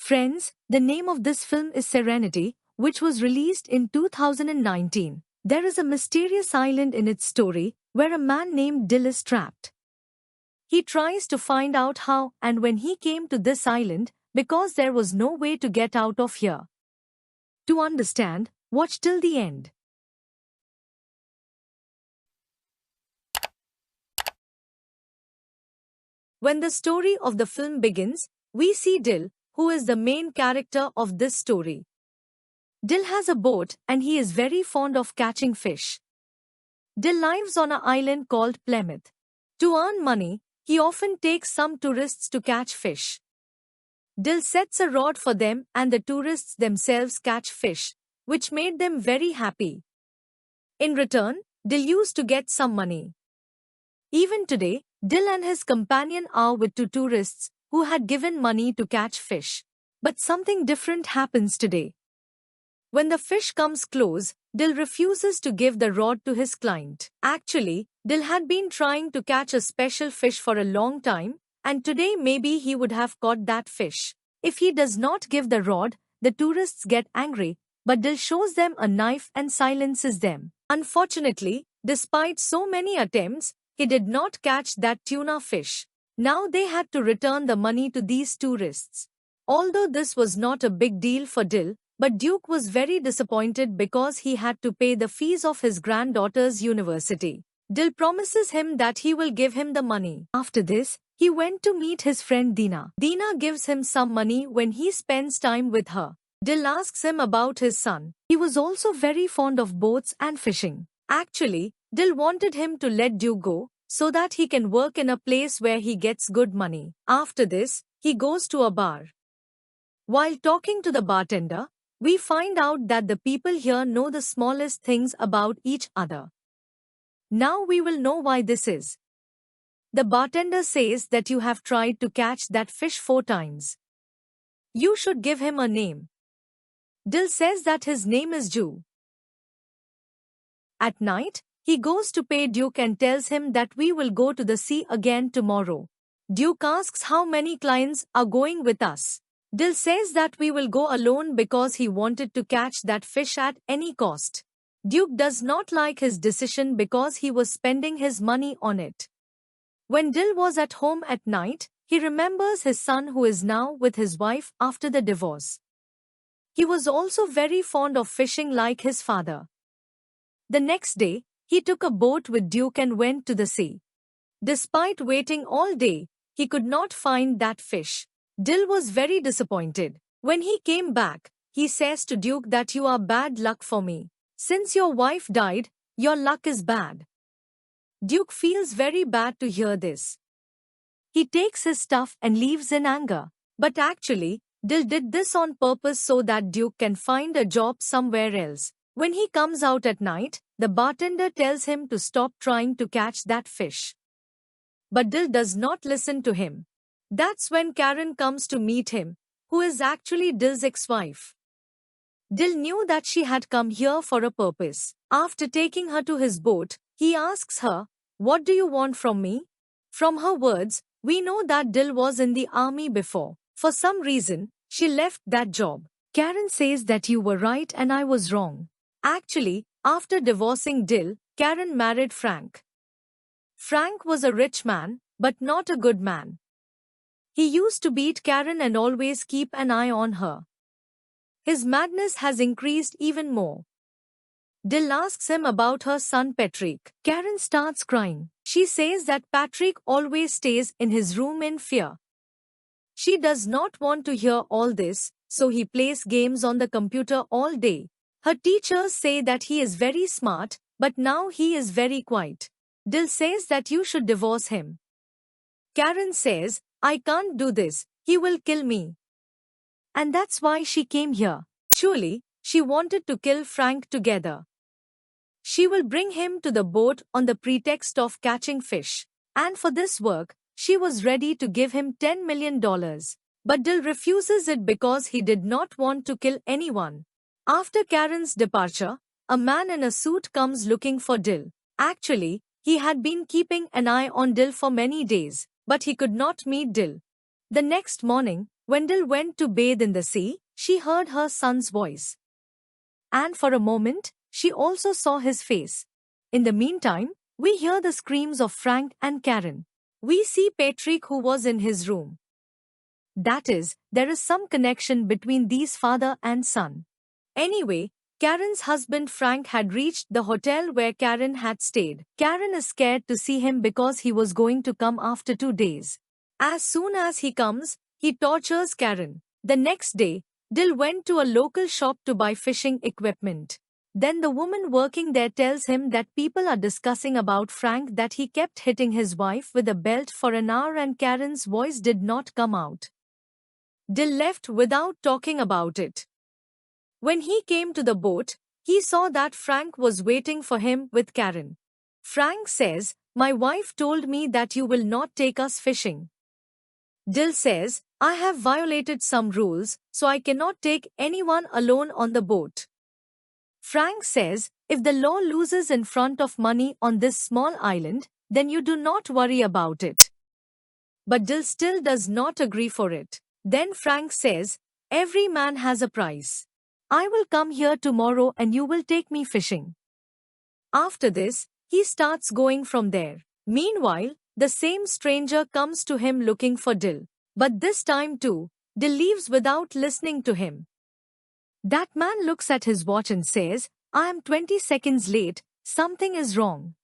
Friends, the name of this film is Serenity, which was released in 2019. There is a mysterious island in its story where a man named Dil is trapped. He tries to find out how and when he came to this island because there was no way to get out of here. To understand, watch till the end. When the story of the film begins, we see Dil, who is the main character of this story. Dil has a boat and he is very fond of catching fish. Dil lives on an island called Plymouth. To earn money, he often takes some tourists to catch fish. Dil sets a rod for them and the tourists themselves catch fish, which made them very happy. In return, Dil used to get some money. Even today, Dil and his companion are with two tourists who had given money to catch fish. But something different happens today. When the fish comes close, Dil refuses to give the rod to his client. Actually, Dil had been trying to catch a special fish for a long time, and today maybe he would have caught that fish. If he does not give the rod, the tourists get angry, but Dil shows them a knife and silences them. Unfortunately, despite so many attempts, he did not catch that tuna fish. Now they had to return the money to these tourists. Although this was not a big deal for Dil, but Duke was very disappointed because he had to pay the fees of his granddaughter's university. Dil promises him that he will give him the money. After this, he went to meet his friend Dina. Dina gives him some money when he spends time with her. Dil asks him about his son. He was also very fond of boats and fishing. Actually, Dil wanted him to let Duke go, so that he can work in a place where he gets good money. After this, he goes to a bar. While talking to the bartender, we find out that the people here know the smallest things about each other. Now we will know why this is. The bartender says that you have tried to catch that fish 4 times. You should give him a name. Dil says that his name is Ju. At night, he goes to pay Duke and tells him that we will go to the sea again tomorrow. Duke asks how many clients are going with us. Dil says that we will go alone because he wanted to catch that fish at any cost. Duke does not like his decision because he was spending his money on it. When Dil was at home at night, he remembers his son who is now with his wife after the divorce. He was also very fond of fishing like his father. The next day, he took a boat with Duke and went to the sea. Despite waiting all day, he could not find that fish. Dil was very disappointed. When he came back, he says to Duke that you are bad luck for me. Since your wife died, your luck is bad. Duke feels very bad to hear this. He takes his stuff and leaves in anger. But actually, Dil did this on purpose so that Duke can find a job somewhere else. When he comes out at night, the bartender tells him to stop trying to catch that fish. But Dil does not listen to him. That's when Karen comes to meet him, who is actually Dil's ex-wife. Dil knew that she had come here for a purpose. After taking her to his boat, he asks her, "What do you want from me?" From her words, we know that Dil was in the army before. For some reason, she left that job. Karen says that you were right and I was wrong. Actually, after divorcing Dil, Karen married Frank. Frank was a rich man, but not a good man. He used to beat Karen and always keep an eye on her. His madness has increased even more. Dil asks him about her son Patrick. Karen starts crying. She says that Patrick always stays in his room in fear. She does not want to hear all this, so he plays games on the computer all day. Her teachers say that he is very smart, but now he is very quiet. Dil says that you should divorce him. Karen says, "I can't do this, he will kill me." And that's why she came here. Surely, she wanted to kill Frank together. She will bring him to the boat on the pretext of catching fish. And for this work, she was ready to give him $10 million. But Dil refuses it because he did not want to kill anyone. After Karen's departure, a man in a suit comes looking for Dil. Actually, he had been keeping an eye on Dil for many days, but he could not meet Dil. The next morning, When Dil went to bathe in the sea, she heard her son's voice. And for a moment, she also saw his face. In the meantime, we hear the screams of Frank and Karen. We see Patrick who was in his room. That is, there is some connection between these father and son. Anyway, Karen's husband Frank had reached the hotel where Karen had stayed. Karen is scared to see him because he was going to come after 2 days. As soon as he comes, he tortures Karen. The next day, Dil went to a local shop to buy fishing equipment. Then the woman working there tells him that people are discussing about Frank, that he kept hitting his wife with a belt for an hour and Karen's voice did not come out. Dil left without talking about it. When he came to the boat, he saw that Frank was waiting for him with Karen. Frank says, "My wife told me that you will not take us fishing." Dil says, "I have violated some rules, so I cannot take anyone alone on the boat." Frank says, "If the law loses in front of money on this small island, then you do not worry about it." But Dil still does not agree for it. Then Frank says, "Every man has a price. I will come here tomorrow and you will take me fishing." After this, he starts going from there. Meanwhile, the same stranger comes to him looking for Dil. But this time too, Dil leaves without listening to him. That man looks at his watch and says, "I am 20 seconds late, something is wrong."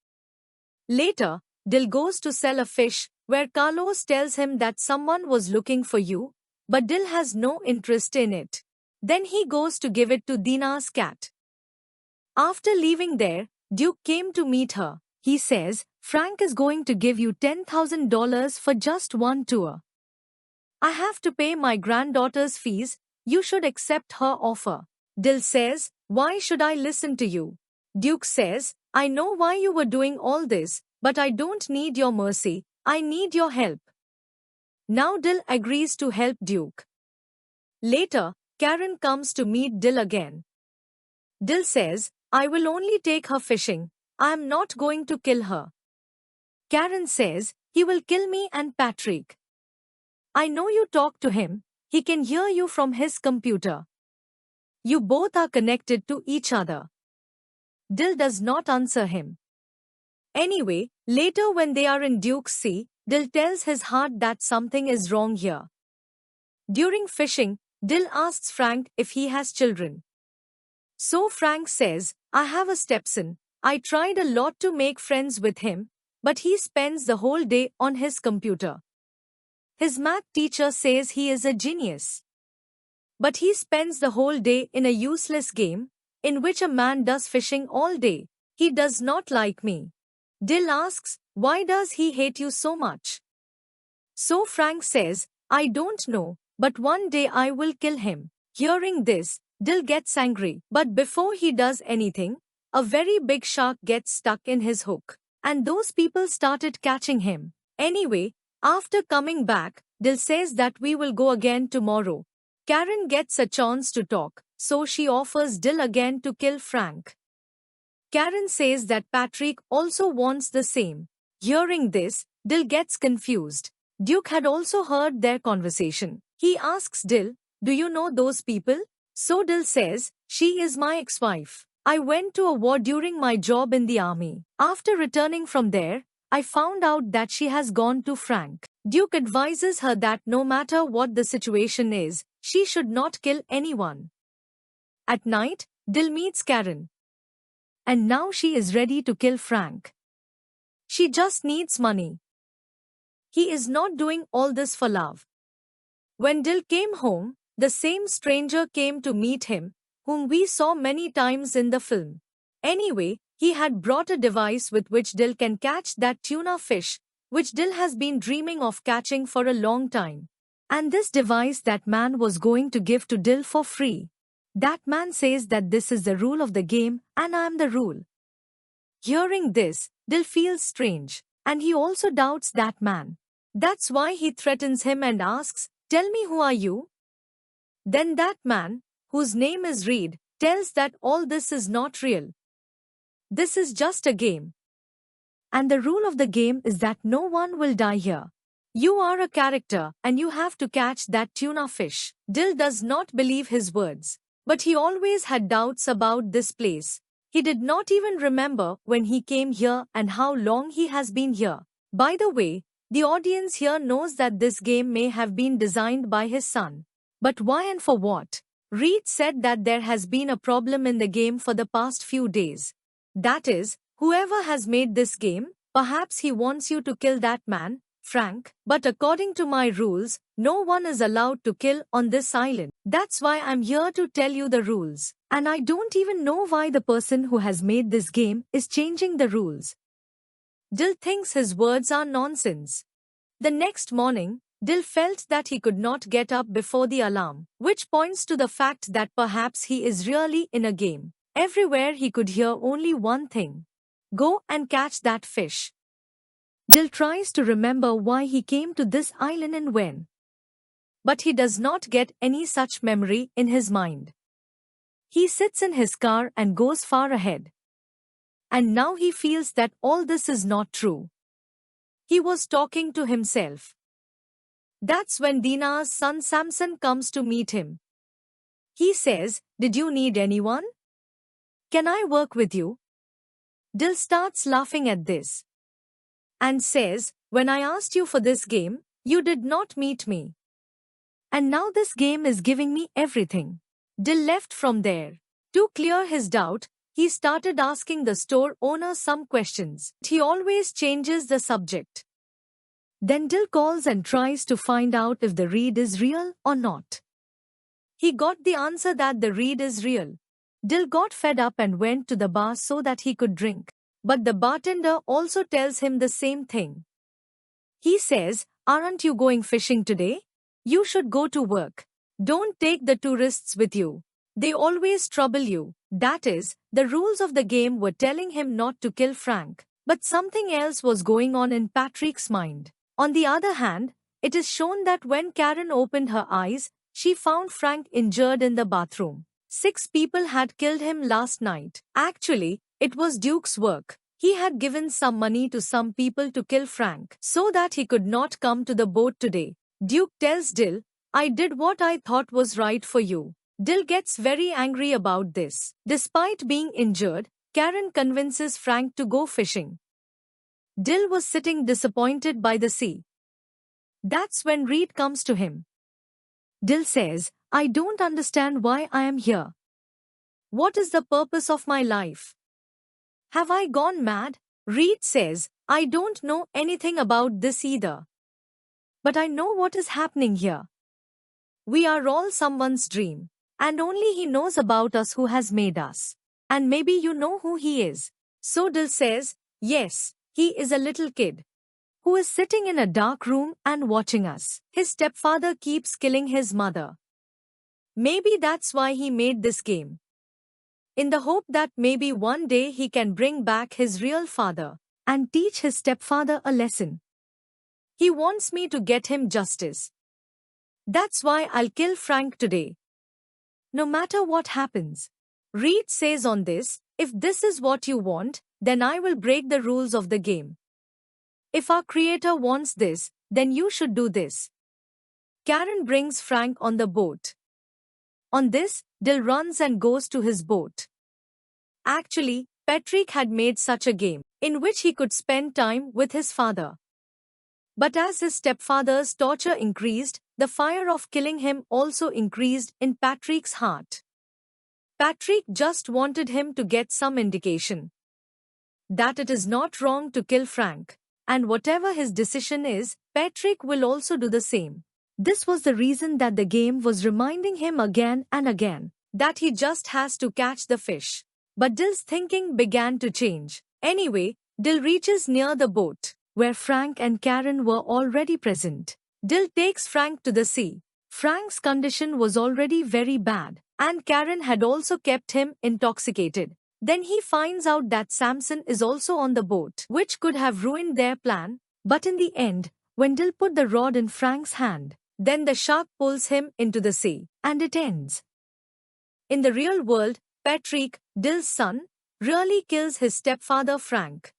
Later, Dil goes to sell a fish, where Carlos tells him that someone was looking for you, but Dil has no interest in it. Then he goes to give it to Dina's cat. After leaving there, Duke came to meet her. He says, "Frank is going to give you $10,000 for just one tour. I have to pay my granddaughter's fees. You should accept her offer." Dil says, "Why should I listen to you?" Duke says, "I know why you were doing all this, but I don't need your mercy, I need your help." Now Dil agrees to help Duke. Later, Karen comes to meet Dil again. Dil says, "I will only take her fishing, I am not going to kill her." Karen says, "He will kill me and Patrick. I know you talk to him, he can hear you from his computer. You both are connected to each other." Dil does not answer him. Anyway, later when they are in Duke's Sea, Dil tells his heart that something is wrong here. During fishing, Dil asks Frank if he has children. So Frank says, "I have a stepson. I tried a lot to make friends with him, but he spends the whole day on his computer. His math teacher says he is a genius. But he spends the whole day in a useless game, in which a man does fishing all day. He does not like me." Dil asks, "Why does he hate you so much?" So Frank says, "I don't know, but one day I will kill him." Hearing this, Dil gets angry. But before he does anything, a very big shark gets stuck in his hook. And those people started catching him. Anyway, after coming back, Dil says that we will go again tomorrow. Karen gets a chance to talk, so she offers Dil again to kill Frank. Karen says that Patrick also wants the same. Hearing this, Dil gets confused. Duke had also heard their conversation. He asks Dil, "Do you know those people?" So Dil says, "She is my ex-wife. I went to a war during my job in the army. After returning from there, I found out that she has gone to Frank." Duke advises her that no matter what the situation is, she should not kill anyone. At night, Dil meets Karen. And now she is ready to kill Frank. She just needs money. He is not doing all this for love. When Dil came home, the same stranger came to meet him, whom we saw many times in the film. Anyway, he had brought a device with which Dil can catch that tuna fish, which Dil has been dreaming of catching for a long time. And this device that man was going to give to Dil for free. That man says that this is the rule of the game and I am the rule. Hearing this, Dil feels strange, and he also doubts that man. That's why he threatens him and asks, "Tell me, who are you?" Then that man, whose name is Reed, tells that all this is not real. This is just a game. And the rule of the game is that no one will die here. You are a character and you have to catch that tuna fish. Dil does not believe his words. But he always had doubts about this place. He did not even remember when he came here and how long he has been here. By the way, the audience here knows that this game may have been designed by his son. But why and for what? Reed said that there has been a problem in the game for the past few days. That is, whoever has made this game, perhaps he wants you to kill that man, Frank, but according to my rules, no one is allowed to kill on this island. That's why I'm here to tell you the rules. And I don't even know why the person who has made this game is changing the rules. Dil thinks his words are nonsense. The next morning, Dil felt that he could not get up before the alarm, which points to the fact that perhaps he is really in a game. Everywhere he could hear only one thing. Go and catch that fish. Dil tries to remember why he came to this island and when. But he does not get any such memory in his mind. He sits in his car and goes far ahead. And now he feels that all this is not true. He was talking to himself. That's when Dina's son Samson comes to meet him. He says, "Did you need anyone? Can I work with you?" Dil starts laughing at this. And says, "When I asked you for this game, you did not meet me. And now this game is giving me everything." Dil left from there. To clear his doubt, he started asking the store owner some questions. He always changes the subject. Then Dil calls and tries to find out if the Reed is real or not. He got the answer that the Reed is real. Dil got fed up and went to the bar so that he could drink. But the bartender also tells him the same thing. He says, "Aren't you going fishing today? You should go to work. Don't take the tourists with you. They always trouble you." That is, the rules of the game were telling him not to kill Frank. But something else was going on in Patrick's mind. On the other hand, it is shown that when Karen opened her eyes, she found Frank injured in the bathroom. 6 people had killed him last night. Actually, it was Duke's work. He had given some money to some people to kill Frank so that he could not come to the boat today. Duke tells Dil, "I did what I thought was right for you." Dil gets very angry about this. Despite being injured, Karen convinces Frank to go fishing. Dil was sitting disappointed by the sea. That's when Reed comes to him. Dil says, "I don't understand why I am here. What is the purpose of my life? Have I gone mad?" Reed says, "I don't know anything about this either. But I know what is happening here. We are all someone's dream, and only he knows about us who has made us. And maybe you know who he is." So Dil says, "Yes, he is a little kid who is sitting in a dark room and watching us. His stepfather keeps killing his mother. Maybe that's why he made this game. In the hope that maybe one day he can bring back his real father and teach his stepfather a lesson. He wants me to get him justice. That's why I'll kill Frank today. No matter what happens." Reed says on this, "If this is what you want, then I will break the rules of the game. If our creator wants this, then you should do this." Karen brings Frank on the boat. On this, Dil runs and goes to his boat. Actually, Patrick had made such a game, in which he could spend time with his father. But as his stepfather's torture increased, the fire of killing him also increased in Patrick's heart. Patrick just wanted him to get some indication that it is not wrong to kill Frank, and whatever his decision is, Patrick will also do the same. This was the reason that the game was reminding him again and again that he just has to catch the fish. But Dil's thinking began to change. Anyway, Dil reaches near the boat, where Frank and Karen were already present. Dil takes Frank to the sea. Frank's condition was already very bad, and Karen had also kept him intoxicated. Then he finds out that Samson is also on the boat, which could have ruined their plan. But in the end, when Dil put the rod in Frank's hand, then the shark pulls him into the sea, and it ends. In the real world, Patrick, Dil's son, really kills his stepfather Frank.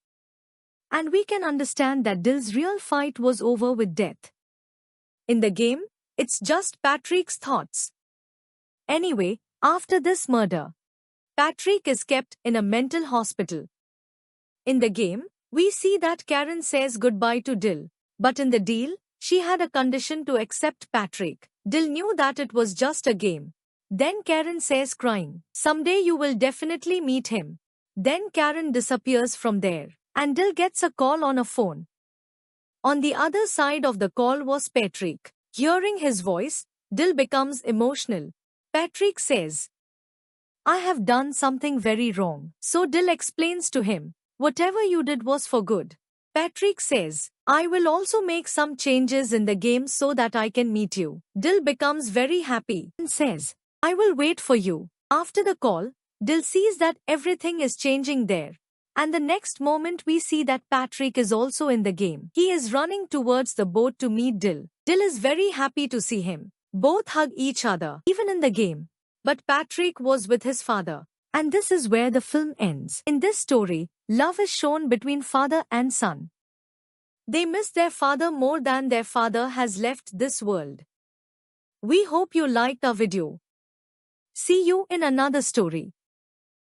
And we can understand that Dil's real fight was over with death. In the game, it's just Patrick's thoughts. Anyway, after this murder, Patrick is kept in a mental hospital. In the game, we see that Karen says goodbye to Dil, but in the deal, she had a condition to accept Patrick. Dil knew that it was just a game. Then Karen says crying, "Someday you will definitely meet him." Then Karen disappears from there, and Dil gets a call on a phone. On the other side of the call was Patrick. Hearing his voice, Dil becomes emotional. Patrick says, "I have done something very wrong." So Dil explains to him, "Whatever you did was for good." Patrick says, "I will also make some changes in the game so that I can meet you." Dil becomes very happy and says, "I will wait for you." After the call, Dil sees that everything is changing there. And the next moment we see that Patrick is also in the game. He is running towards the boat to meet Dil. Dil is very happy to see him. Both hug each other, even in the game. But Patrick was with his father. And this is where the film ends. In this story, love is shown between father and son. They miss their father more than their father has left this world. We hope you liked our video. See you in another story.